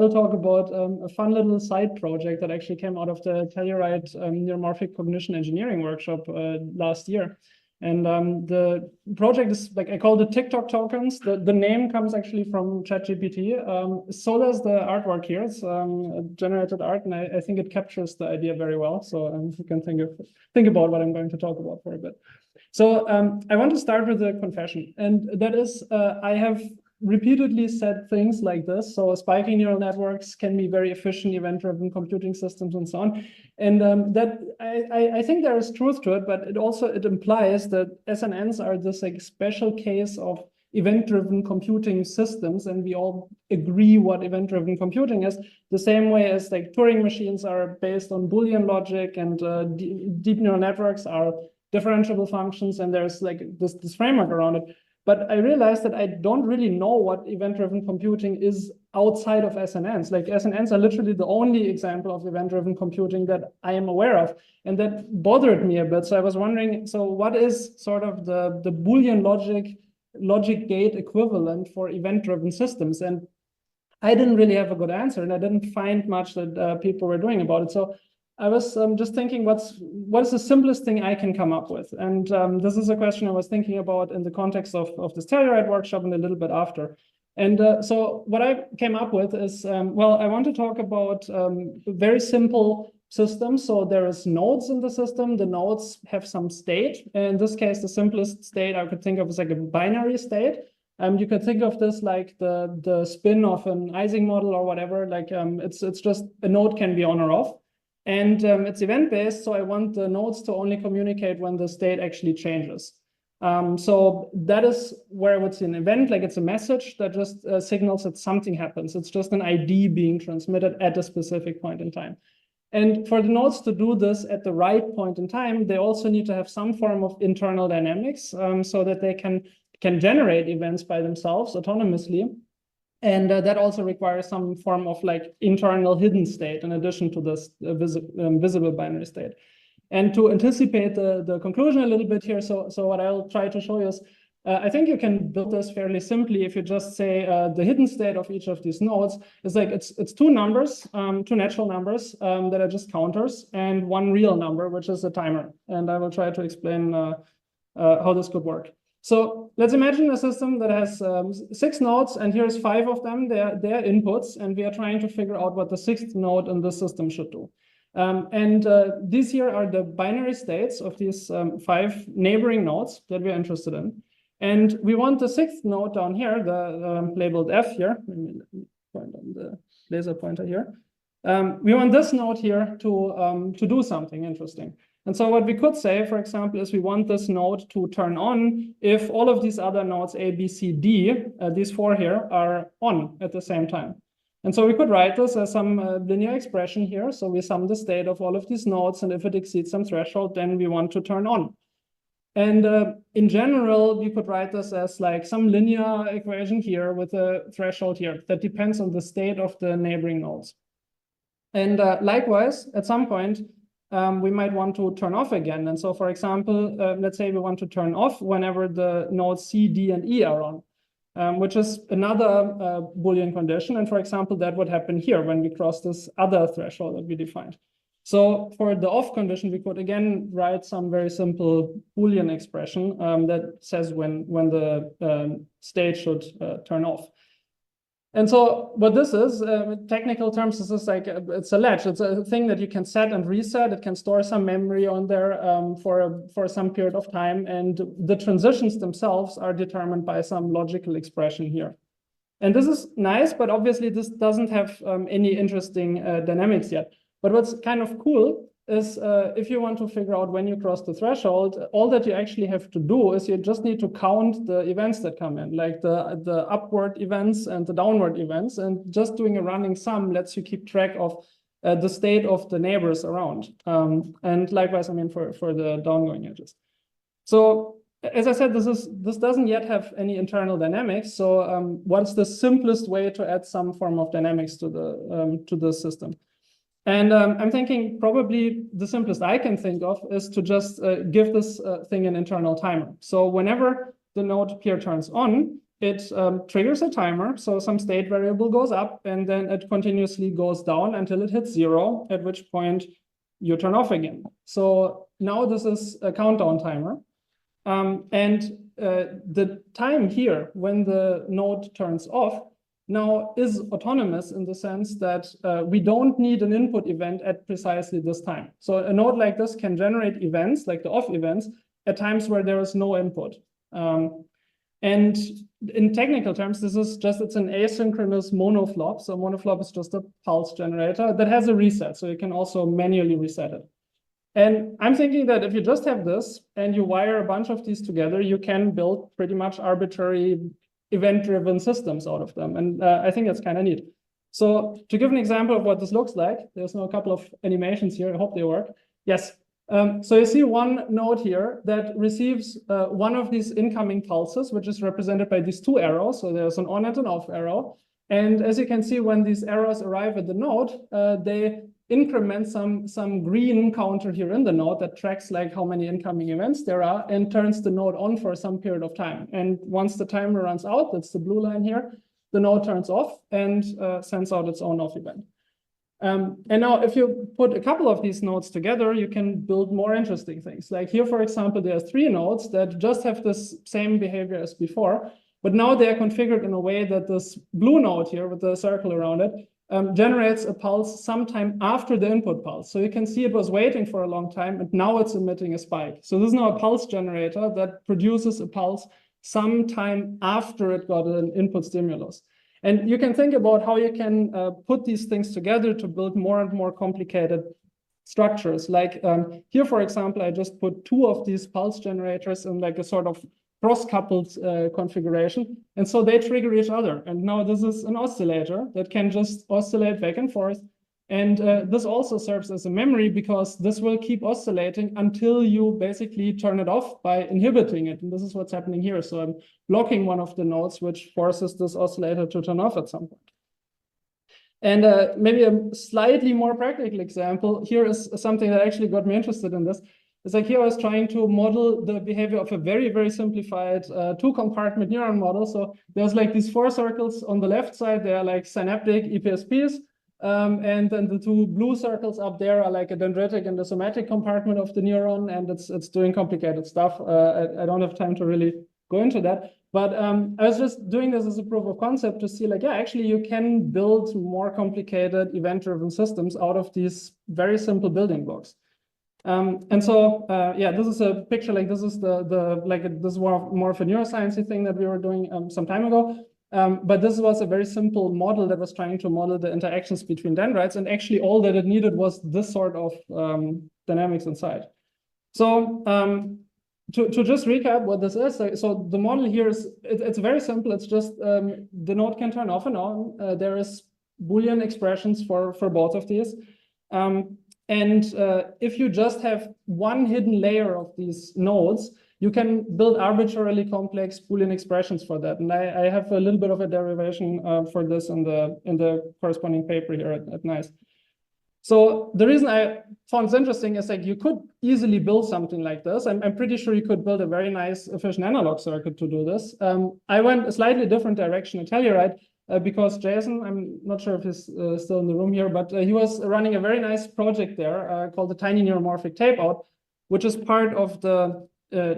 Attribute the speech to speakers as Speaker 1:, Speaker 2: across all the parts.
Speaker 1: will talk about a fun little side project that actually came out of the Telluride neuromorphic cognition engineering workshop last year. And the project is, like, I call it TickTockTokens. The name comes actually from ChatGPT. So does the artwork here. It's generated art, and I think it captures the idea very well. So you can think about what I'm going to talk about for a bit. So I want to start with a confession, and that is I have repeatedly said things like this. So spiking neural networks can be very efficient event-driven computing systems and so on. And that I think there is truth to it, but it implies that SNNs are this like special case of event-driven computing systems, and we all agree what event-driven computing is, the same way as like Turing machines are based on Boolean logic, and deep neural networks are differentiable functions, and there's like this framework around it. But I realized that I don't really know what event-driven computing is outside of SNNs. Like SNNs are literally the only example of event-driven computing that I am aware of. And that bothered me a bit. So I was wondering, so what is sort of the Boolean logic gate equivalent for event-driven systems? And I didn't really have a good answer, and I didn't find much that people were doing about it. So I was just thinking, what is the simplest thing I can come up with? And this is a question I was thinking about in the context of this Telluride workshop and a little bit after. And so what I came up with is, well, I want to talk about very simple systems. So there is nodes in the system. The nodes have some state. In this case, the simplest state I could think of is like a binary state. You could think of this like the spin of an Ising model or whatever. Like it's just a node can be on or off. And it's event-based, so I want the nodes to only communicate when the state actually changes. So that is where I would see an event, like it's a message that just signals that something happens. It's just an ID being transmitted at a specific point in time. And for the nodes to do this at the right point in time, they also need to have some form of internal dynamics so that they can generate events by themselves autonomously. And that also requires some form of like internal hidden state in addition to this visible binary state. And to anticipate the conclusion a little bit here, so what I'll try to show you is, I think you can build this fairly simply if you just say the hidden state of each of these nodes is like it's two numbers, two natural numbers that are just counters, and one real number, which is a timer. And I will try to explain how this could work. So let's imagine a system that has 6 nodes, and here's 5 of them. They're inputs, and we are trying to figure out what the 6th node in this system should do. These here are the binary states of these 5 neighboring nodes that we're interested in. And we want the 6th node down here, the labeled F here. Let me point on the laser pointer here. We want this node here to do something interesting. And so what we could say, for example, is we want this node to turn on if all of these other nodes, A, B, C, D, these 4 here, are on at the same time. And so we could write this as some linear expression here. So we sum the state of all of these nodes, and if it exceeds some threshold, then we want to turn on. And in general, you could write this as like some linear equation here with a threshold here that depends on the state of the neighboring nodes. And likewise, at some point, we might want to turn off again. And so, for example, let's say we want to turn off whenever the nodes C, D, and E are on, which is another Boolean condition. And for example, that would happen here when we cross this other threshold that we defined. So for the off condition, we could again write some very simple Boolean expression that says when the state should turn off. And so what this is, in technical terms, this is like, it's a latch. It's a thing that you can set and reset. It can store some memory on there for some period of time. And the transitions themselves are determined by some logical expression here. And this is nice, but obviously this doesn't have any interesting dynamics yet. But what's kind of cool is if you want to figure out when you cross the threshold, all that you actually have to do is you just need to count the events that come in, like the upward events and the downward events. And just doing a running sum lets you keep track of the state of the neighbors around. And likewise, I mean, for the downgoing edges. So as I said, this doesn't yet have any internal dynamics. So what's the simplest way to add some form of dynamics to the system? And I'm thinking probably the simplest I can think of is to just give this thing an internal timer. So whenever the node here turns on, it triggers a timer. So some state variable goes up, and then it continuously goes down until it hits 0, at which point you turn off again. So now this is a countdown timer. The time here when the node turns off now is autonomous in the sense that we don't need an input event at precisely this time. So a node like this can generate events, like the off events, at times where there is no input. And in technical terms, this is just, it's an asynchronous monoflop. So monoflop is just a pulse generator that has a reset. So you can also manually reset it. And I'm thinking that if you just have this and you wire a bunch of these together, you can build pretty much arbitrary event-driven systems out of them. And I think that's kind of neat. So to give an example of what this looks like, there's now a couple of animations here. I hope they work. Yes. So you see one node here that receives one of these incoming pulses, which is represented by these two arrows. So there's an on and an off arrow. And as you can see, when these arrows arrive at the node, they increment some green counter here in the node that tracks like how many incoming events there are and turns the node on for some period of time. And once the timer runs out, that's the blue line here, the node turns off and sends out its own off event. And now if you put a couple of these nodes together, you can build more interesting things. Like here, for example, there are 3 nodes that just have this same behavior as before, but now they are configured in a way that this blue node here with the circle around it generates a pulse sometime after the input pulse. So you can see it was waiting for a long time, and now it's emitting a spike. So this is now a pulse generator that produces a pulse sometime after it got an input stimulus. And you can think about how you can put these things together to build more and more complicated structures. Like here, for example, I just put 2 of these pulse generators in like a sort of cross-coupled configuration. And so they trigger each other. And now this is an oscillator that can just oscillate back and forth. And this also serves as a memory because this will keep oscillating until you basically turn it off by inhibiting it. And this is what's happening here. So I'm blocking one of the nodes, which forces this oscillator to turn off at some point. And maybe a slightly more practical example here is something that actually got me interested in this. It's like here I was trying to model the behavior of a very, very simplified 2-compartment neuron model. So there's like these 4 circles on the left side. They are like synaptic EPSPs. And then the 2 blue circles up there are like a dendritic and the somatic compartment of the neuron. And it's doing complicated stuff. I don't have time to really go into that. But I was just doing this as a proof of concept to see like, yeah, actually you can build more complicated event-driven systems out of these very simple building blocks. And so, yeah, this is a picture, like this is this is more of a neuroscience thing that we were doing some time ago. But this was a very simple model that was trying to model the interactions between dendrites. And actually all that it needed was this sort of dynamics inside. So to just recap what this is, so the model here is, it's very simple. It's just the node can turn off and on. There is Boolean expressions for both of these. And if you just have one hidden layer of these nodes, you can build arbitrarily complex Boolean expressions for that. And I have a little bit of a derivation for this in the corresponding paper here at NICE. So the reason I found this interesting is like you could easily build something like this. I'm pretty sure you could build a very nice efficient analog circuit to do this. I went a slightly different direction at Telluride. Because Jason, I'm not sure if he's still in the room here, but he was running a very nice project there called the Tiny Neuromorphic Tapeout, which is part of the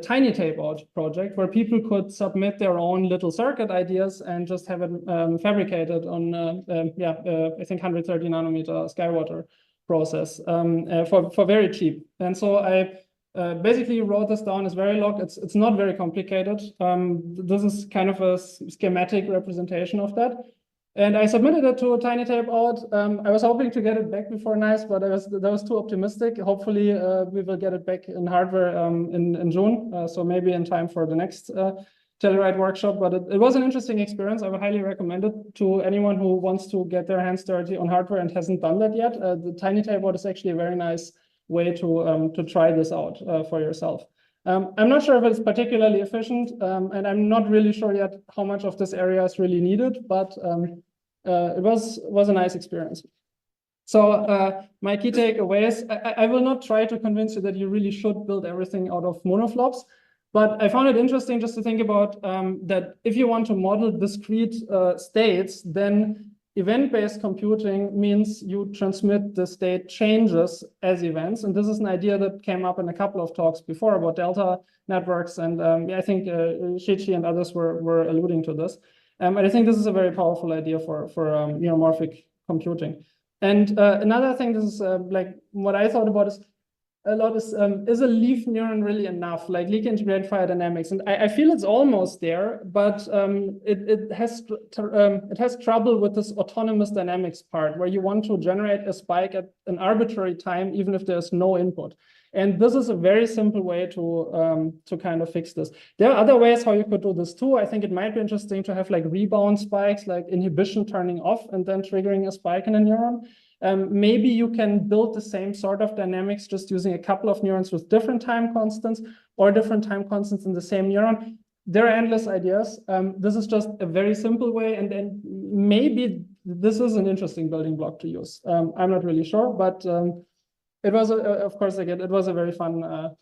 Speaker 1: Tiny Tapeout project, where people could submit their own little circuit ideas and just have it fabricated on, I think 130 nanometer Skywater process for very cheap. And so I basically wrote this down as Verilog. It's not very complicated. This is kind of a schematic representation of that. And I submitted it to Tiny Tapeout. I was hoping to get it back before NICE, but that was too optimistic. Hopefully, we will get it back in hardware in June. So maybe in time for the next Telluride workshop. But it was an interesting experience. I would highly recommend it to anyone who wants to get their hands dirty on hardware and hasn't done that yet. The Tiny Tapeout is actually a very nice way to try this out for yourself. I'm not sure if it's particularly efficient, and I'm not really sure yet how much of this area is really needed, but it was a nice experience. So my key takeaways, I will not try to convince you that you really should build everything out of monoflops. But I found it interesting just to think about that if you want to model discrete states, then event-based computing means you transmit the state changes as events. And this is an idea that came up in a couple of talks before about delta networks. And I think Shichi and others were alluding to this. And I think this is a very powerful idea for neuromorphic computing. And another thing, this is like what I thought about is a lot is a leaf neuron really enough, like leak integrated fire dynamics? And I feel it's almost there, but it has trouble with this autonomous dynamics part, where you want to generate a spike at an arbitrary time, even if there's no input. And this is a very simple way to kind of fix this. There are other ways how you could do this too. I think it might be interesting to have like rebound spikes, like inhibition turning off and then triggering a spike in a neuron. Maybe you can build the same sort of dynamics just using a couple of neurons with different time constants or different time constants in the same neuron. There are endless ideas. This is just a very simple way. And then maybe this is an interesting building block to use. I'm not really sure, but it was, of course, again, it was a very fun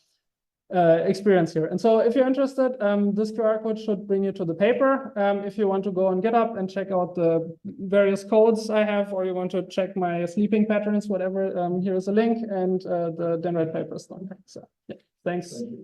Speaker 1: experience here. And so if you're interested, this QR code should bring you to the paper. If you want to go on GitHub and check out the various codes I have, or you want to check my sleeping patterns, whatever, here is a link, and the Dendrite paper is done. So yeah, thanks.